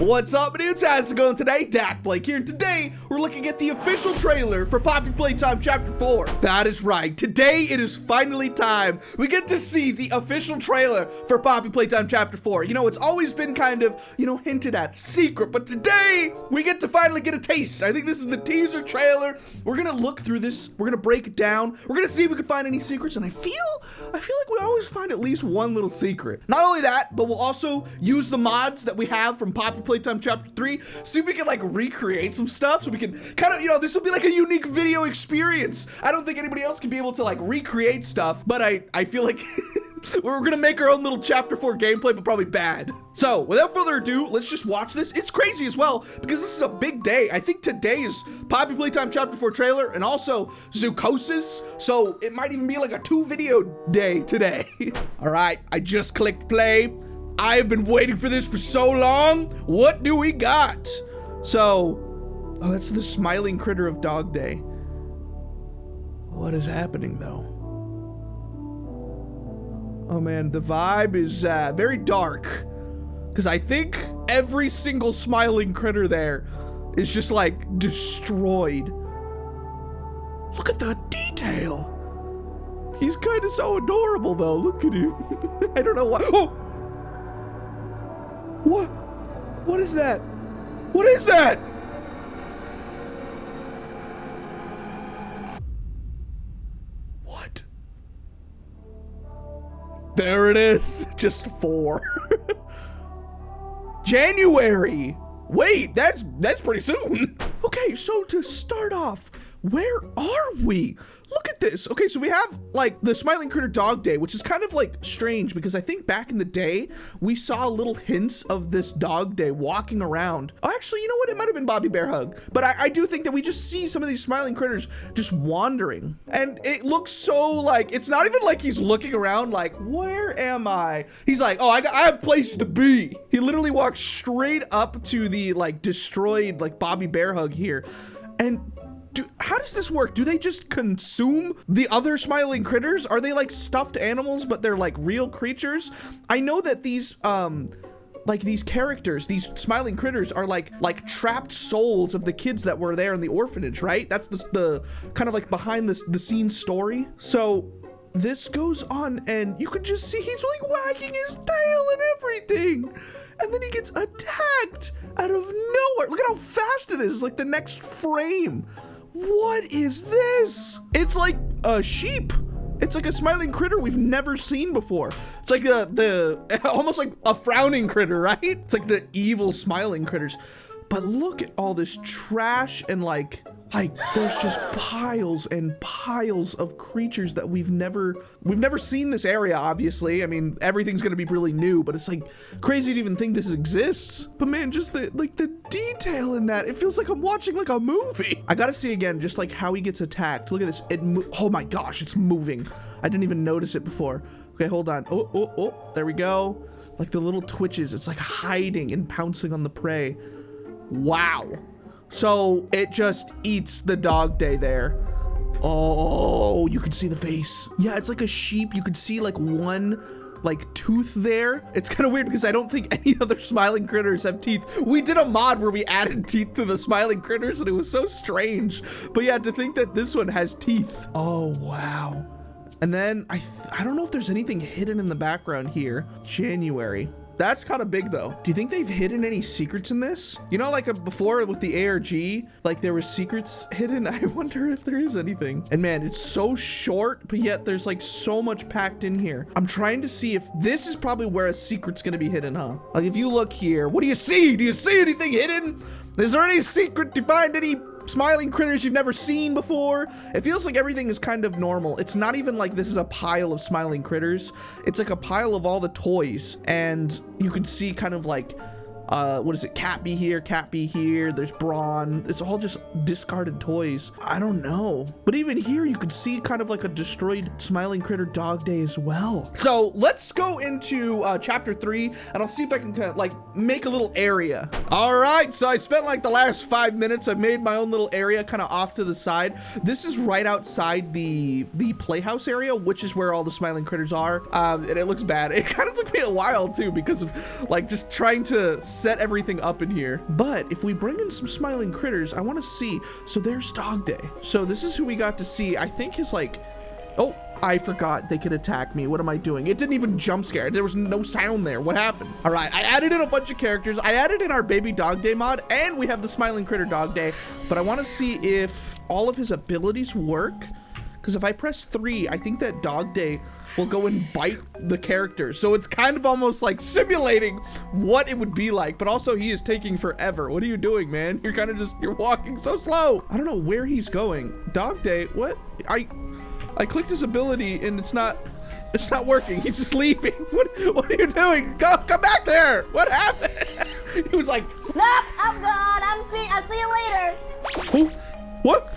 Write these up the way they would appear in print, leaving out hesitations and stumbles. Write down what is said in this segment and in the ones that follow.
What's up, dudes? How's it going today? dakblake here, and today we're looking at the official trailer for Poppy Playtime Chapter 4. That is right. Today it is finally time. We get to see the official trailer for Poppy Playtime Chapter 4. You know, it's always been kind of, hinted at, secret, but today we get to finally get a taste. I think this is the teaser trailer. We're gonna look through this. We're gonna break it down. We're gonna see if we can find any secrets, and I feel like we always find at least one little secret. Not only that, but we'll also use the mods that we have from Poppy Playtime Chapter 3, see if we can like recreate some stuff so we can kind of, this will be like a unique video experience. I don't think anybody else can be able to like recreate stuff, but I feel like we're gonna make our own little Chapter 4 gameplay, but probably bad. So without further ado, let's just watch this. It's crazy as well because this is a big day. I think today is Poppy Playtime Chapter 4 trailer and also Zookosis, so it might even be like a 2-video day today. All right, I just clicked play. I've been waiting for this for so long. What do we got? So, that's the smiling critter of Dog Day. What is happening though? Oh man, the vibe is very dark, because I think every single smiling critter there is just like destroyed. Look at the detail. He's kind of so adorable though. Look at him. I don't know why. Oh! What is that? What is that? What? There it is. Just 4. January. Wait, that's pretty soon. Okay, so to start off, where are we? Look at this. Okay, so we have like the Smiling Critter Dog Day, which is kind of like strange because I think back in the day, we saw little hints of this Dog Day walking around. Oh, actually, you know what? It might have been Bobby Bear Hug, but I do think that we just see some of these smiling critters just wandering. And it looks so like, it's not even like he's looking around like, where am I? He's like, oh, I have place to be. He literally walks straight up to the like destroyed like Bobby Bear Hug here. And how does this work? Do they just consume the other smiling critters? Are they like stuffed animals, but they're like real creatures? I know that these these characters, these smiling critters are like trapped souls of the kids that were there in the orphanage, right? That's the kind of like behind the scenes story. So this goes on and you can just see he's like wagging his tail and everything. And then he gets attacked out of nowhere. Look at how fast it is, like the next frame. What is this? It's like a sheep. It's like a smiling critter we've never seen before. It's like almost like a frowning critter, right? It's like the evil smiling critters. But look at all this trash and like there's just piles and piles of creatures that we've never seen this area, obviously. I mean, everything's gonna be really new, but it's like crazy to even think this exists. But man, just the detail in that, it feels like I'm watching like a movie. I gotta see again, just like how he gets attacked. Look at this, oh my gosh, it's moving. I didn't even notice it before. Okay, hold on, oh, there we go. Like the little twitches, it's like hiding and pouncing on the prey. Wow. So it just eats the Dog Day there. Oh, you can see the face. Yeah, it's like a sheep. You could see like one tooth there. It's kind of weird because I don't think any other smiling critters have teeth. We did a mod where we added teeth to the smiling critters and it was so strange. But yeah, to think that this one has teeth. Oh, wow. And then I don't know if there's anything hidden in the background here. January. That's kind of big though. Do you think they've hidden any secrets in this? You know, like before with the ARG, like there were secrets hidden. I wonder if there is anything. And man, it's so short, but yet there's like so much packed in here. I'm trying to see if this is probably where a secret's gonna be hidden, huh? Like if you look here, what do you see? Do you see anything hidden? Is there any secret? Do you find any smiling critters you've never seen before? It feels like everything is kind of normal. It's not even like this is a pile of smiling critters. It's like a pile of all the toys, and you can see kind of like what is it? Cat be here, there's Brawn. It's all just discarded toys. I don't know. But even here, you could see kind of like a destroyed smiling critter Dog Day as well. So let's go into chapter 3 and I'll see if I can kind of like make a little area. All right, so I spent like the last 5 minutes. I made my own little area kind of off to the side. This is right outside the playhouse area, which is where all the smiling critters are. And it looks bad. It kind of took me a while too because of like just trying to set everything up in here. But if we bring in some smiling critters, I want to see. So there's Dog Day. So this is who we got to see. I think his like, oh, I forgot they could attack me. What am I doing? It didn't even jump scare. There was no sound there. What happened? All right, I added in a bunch of characters. I added in our baby Dog Day mod, and we have the smiling critter Dog Day. But I want to see if all of his abilities work. Because if I press 3, I think that Dog Day will go and bite the character. So it's kind of almost like simulating what it would be like. But also he is taking forever. What are you doing, man? You're kind of just, you're walking so slow. I don't know where he's going. Dog Day, what? I clicked his ability and it's not working. He's just leaving. What are you doing? Come back there. What happened? He was like, nope, I'm gone. I'll see you later. Oh, what?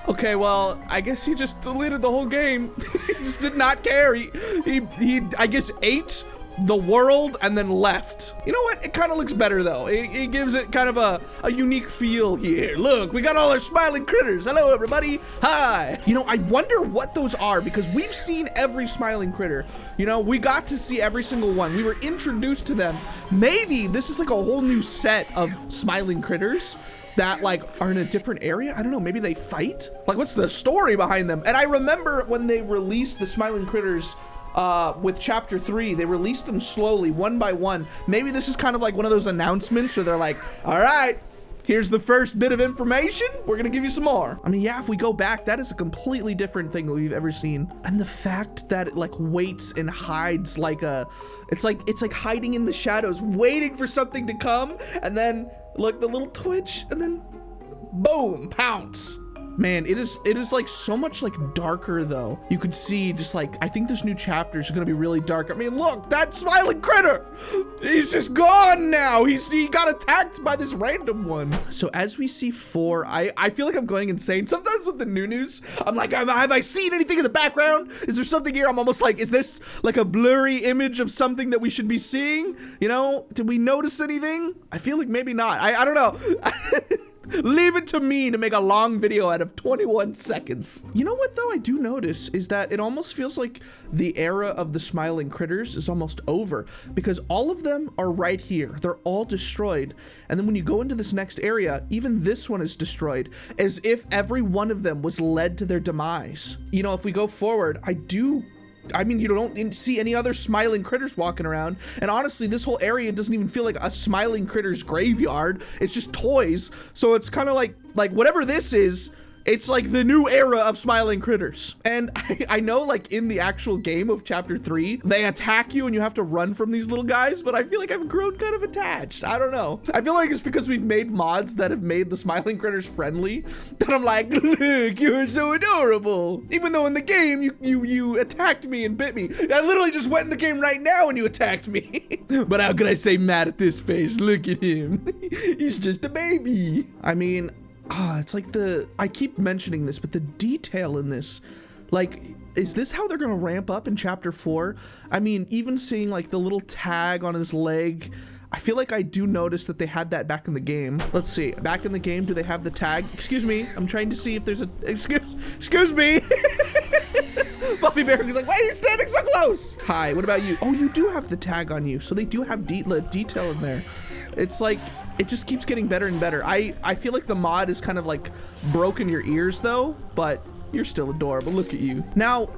Okay, well, I guess he just deleted the whole game. He just did not care. He I guess ate the world and then left. You know what? It kind of looks better though. It gives it kind of a unique feel here. Look, we got all our smiling critters. Hello, everybody. Hi. You know, I wonder what those are because we've seen every smiling critter. You know, we got to see every single one. We were introduced to them. Maybe this is like a whole new set of smiling critters that like are in a different area. I don't know, maybe they fight? Like what's the story behind them? And I remember when they released the smiling critters with chapter 3, they released them slowly, one by one. Maybe this is kind of like one of those announcements where they're like, all right, here's the first bit of information. We're gonna give you some more. I mean, yeah, if we go back, that is a completely different thing that we've ever seen. And the fact that it like waits and hides like it's like hiding in the shadows, waiting for something to come, and then look, the little twitch, and then boom, pounce. Man, it is like so much like darker though. You could see just like, I think this new chapter is gonna be really dark. I mean, look, that smiling critter, he's just gone now. He got attacked by this random one. So as we see 4, I feel like I'm going insane. Sometimes with the new news, I'm like, have I seen anything in the background? Is there something here? I'm almost like, is this like a blurry image of something that we should be seeing? You know, did we notice anything? I feel like maybe not. I don't know. Leave it to me to make a long video out of 21 seconds. You know what though I do notice is that it almost feels like the era of the smiling critters is almost over because all of them are right here. They're all destroyed. And then when you go into this next area, even this one is destroyed as if every one of them was led to their demise. You know, if we go forward, I mean, you don't see any other smiling critters walking around. And honestly, this whole area doesn't even feel like a smiling critters graveyard. It's just toys. So it's kind of like whatever this is, it's like the new era of smiling critters. And I know like in the actual game of chapter 3, they attack you and you have to run from these little guys, but I feel like I've grown kind of attached. I don't know. I feel like it's because we've made mods that have made the smiling critters friendly that I'm like, look, you're so adorable. Even though in the game, you attacked me and bit me. I literally just went in the game right now and you attacked me. But how could I say mad at this face? Look at him. He's just a baby. I mean, it's like I keep mentioning this, but the detail in this, like, is this how they're gonna ramp up in chapter 4? I mean, even seeing like the little tag on his leg, I feel like I do notice that they had that back in the game. Let's see, back in the game, do they have the tag? Excuse me, I'm trying to see if there's a, excuse me. Poppy Bear is like, why are you standing so close? Hi, what about you? Oh, you do have the tag on you, so they do have detail in there. It's like, it just keeps getting better and better. I feel like the mod is kind of like broken your ears though, but you're still adorable. Look at you. Now,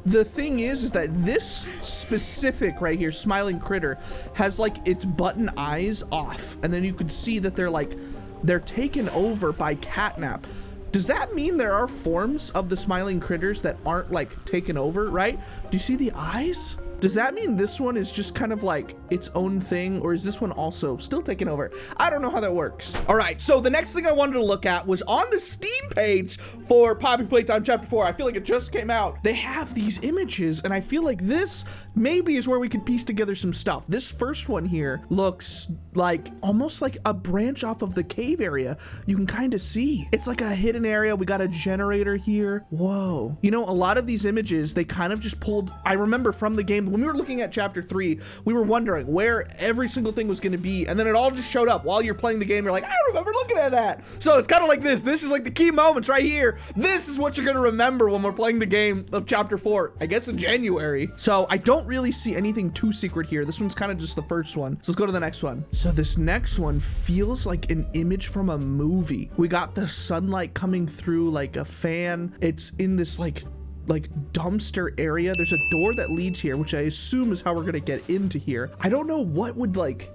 the thing is that this specific right here, smiling critter, has like its button eyes off. And then you could see that they're taken over by catnap. Does that mean there are forms of the smiling critters that aren't like taken over, right? Do you see the eyes? Does that mean this one is just kind of like its own thing, or is this one also still taking over? I don't know how that works. All right, so the next thing I wanted to look at was on the Steam page for Poppy Playtime Chapter 4. I feel like it just came out. They have these images, and I feel like this maybe is where we could piece together some stuff. This first one here looks like almost like a branch off of the cave area. You can kind of see. It's like a hidden area. We got a generator here. Whoa. You know, a lot of these images, they kind of just pulled, I remember from the game time when we were looking at chapter 3, we were wondering where every single thing was going to be, and then it all just showed up while you're playing the game. You're like, I remember looking at that. So it's kind of like this is like the key moments right here. This is what you're going to remember when we're playing the game of chapter 4, I guess in January. So I don't really see anything too secret here. This one's kind of just the first one. So let's go to the next one. So this next one feels like an image from a movie. We got the sunlight coming through like a fan. It's in this like dumpster area. There's a door that leads here, which I assume is how we're gonna get into here. I don't know what would like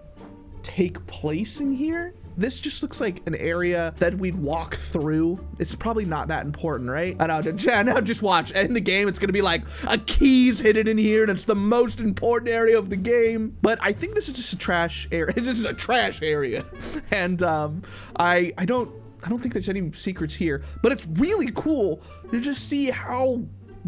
take place in here. This just looks like an area that we'd walk through. It's probably not that important, right? I know, now just watch. In the game, it's gonna be like a key's hidden in here and it's the most important area of the game. But I think this is just a trash area. This is a trash area. And I don't think there's any secrets here, but it's really cool to just see how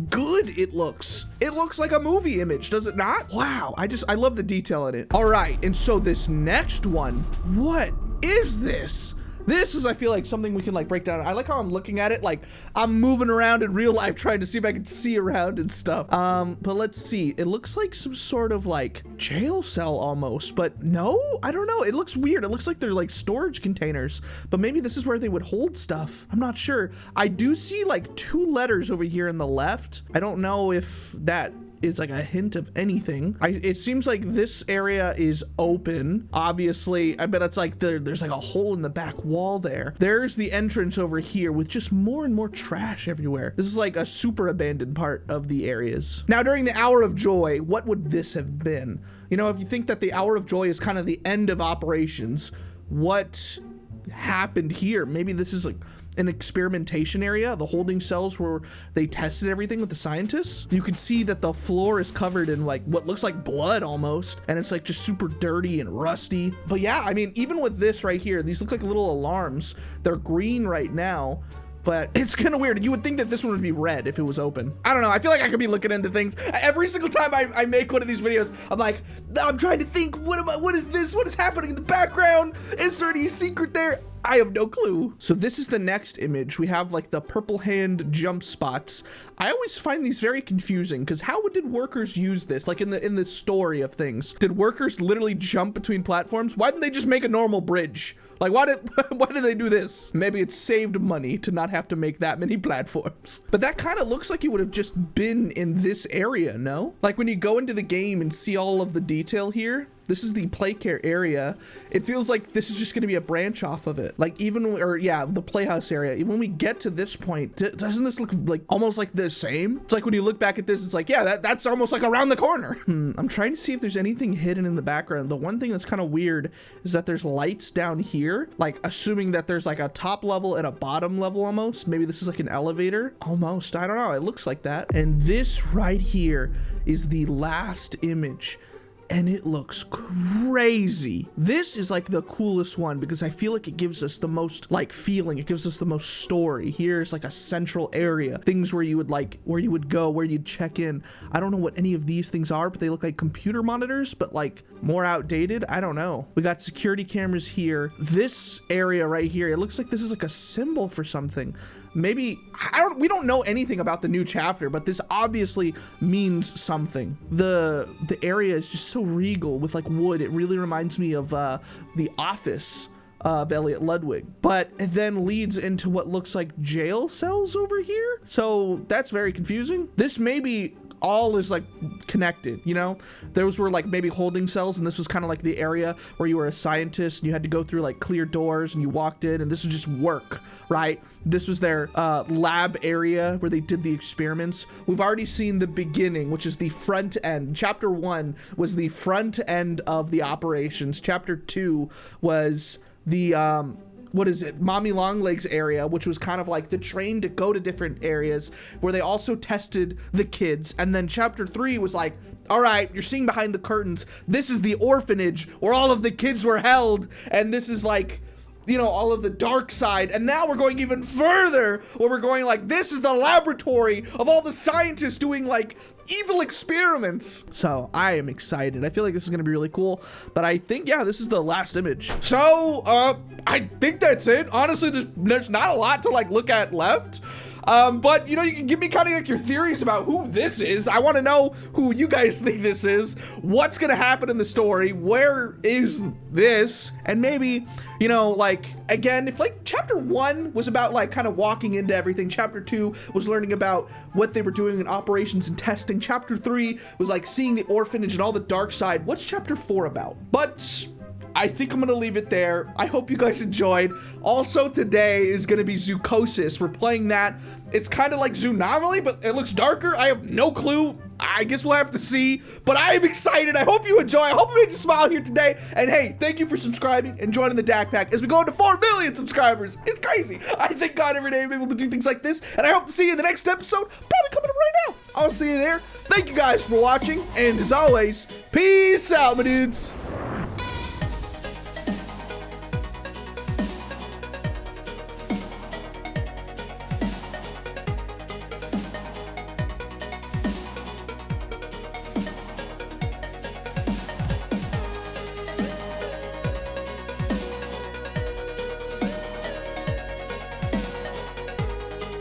good it looks. It looks like a movie image, does it not? Wow, I love the detail in it. All right, and so this next one, what is this? This is, I feel like, something we can like break down. I like how I'm looking at it like I'm moving around in real life trying to see if I can see around and stuff. But let's see. It looks like some sort of like jail cell almost, but no, I don't know. It looks weird. It looks like they're like storage containers, but maybe this is where they would hold stuff. I'm not sure. I do see like 2 letters over here in the left. I don't know if that is like a hint of anything. It seems like this area is open. Obviously, I bet it's like there's like a hole in the back wall there. There's the entrance over here with just more and more trash everywhere. This is like a super abandoned part of the areas. Now, during the hour of joy, what would this have been? You know, if you think that the hour of joy is kind of the end of operations, what happened here? Maybe this is like an experimentation area, the holding cells where they tested everything with the scientists. You can see that the floor is covered in like what looks like blood almost, and it's like just super dirty and rusty. But yeah, I mean, even with this right here, these look like little alarms. They're green right now, but it's kind of weird. You would think that this one would be red if it was open. I don't know. I feel like I could be looking into things. Every single time I make one of these videos, I'm like, I'm trying to think, what is this? What is happening in the background? Is there any secret there? I have no clue. So this is the next image. We have like the purple hand jump spots. I always find these very confusing because how did workers use this? Like in the story of things, did workers literally jump between platforms? Why didn't they just make a normal bridge? Like why did they do this? Maybe it saved money to not have to make that many platforms. But that kind of looks like you would have just been in this area, no? Like when you go into the game and see all of the detail here, this is the play care area. It feels like this is just gonna be a branch off of it. Like the playhouse area. When we get to this point, doesn't this look like almost like the same? It's like when you look back at this, it's like, yeah, that's almost like around the corner. I'm trying to see if there's anything hidden in the background. The one thing that's kind of weird is that there's lights down here, like assuming that there's like a top level and a bottom level almost. Maybe this is like an elevator almost. I don't know. It looks like that. And this right here is the last image. And it looks crazy. This is like the coolest one because I feel like it gives us the most like feeling. It gives us the most story. Here's like a central area, things where you would go, where you'd check in. I don't know what any of these things are, but they look like computer monitors, but like more outdated. I don't know. We got security cameras here. This area right here, it looks like this is like a symbol for something. Maybe, we don't know anything about the new chapter, but this obviously means something. The area is just so regal with like wood. It really reminds me of The Office of Elliot Ludwig, but it then leads into what looks like jail cells over here. So that's very confusing. This may be all is like connected, you know? Those were like maybe holding cells, and this was kind of like the area where you were a scientist and you had to go through like clear doors and you walked in, and this was just work, right? This was their lab area where they did the experiments. We've already seen the beginning, which is the front end. Chapter 1 was the front end of the operations. Chapter 2 was the what is it, Mommy Longlegs area, which was kind of like the train to go to different areas where they also tested the kids. And then chapter 3 was like, all right, you're seeing behind the curtains, this is the orphanage where all of the kids were held, and this is like, you know, all of the dark side. And now we're going even further where we're going like, this is the laboratory of all the scientists doing like evil experiments. So I am excited. I feel like this is gonna be really cool, but I think, yeah, this is the last image. So I think that's it. Honestly, there's not a lot to like look at left. But you know, you can give me kind of like your theories about who this is. I want to know who you guys think this is, what's gonna happen in the story, where is this, and maybe, you know, like, again, if like chapter 1 was about like kind of walking into everything, chapter 2 was learning about what they were doing in operations and testing, chapter 3 was like seeing the orphanage and all the dark side, what's chapter 4 about? But I think I'm gonna leave it there. I hope you guys enjoyed. Also, today is gonna be Zoocosis. We're playing that. It's kind of like Zoonomaly, but it looks darker. I have no clue. I guess we'll have to see, but I am excited. I hope you enjoy. I hope we made you smile here today. And hey, thank you for subscribing and joining the Dak Pack as we go into 4 million subscribers. It's crazy. I thank God every day I'm able to do things like this, and I hope to see you in the next episode, probably coming up right now. I'll see you there. Thank you guys for watching, and as always, peace out, my dudes.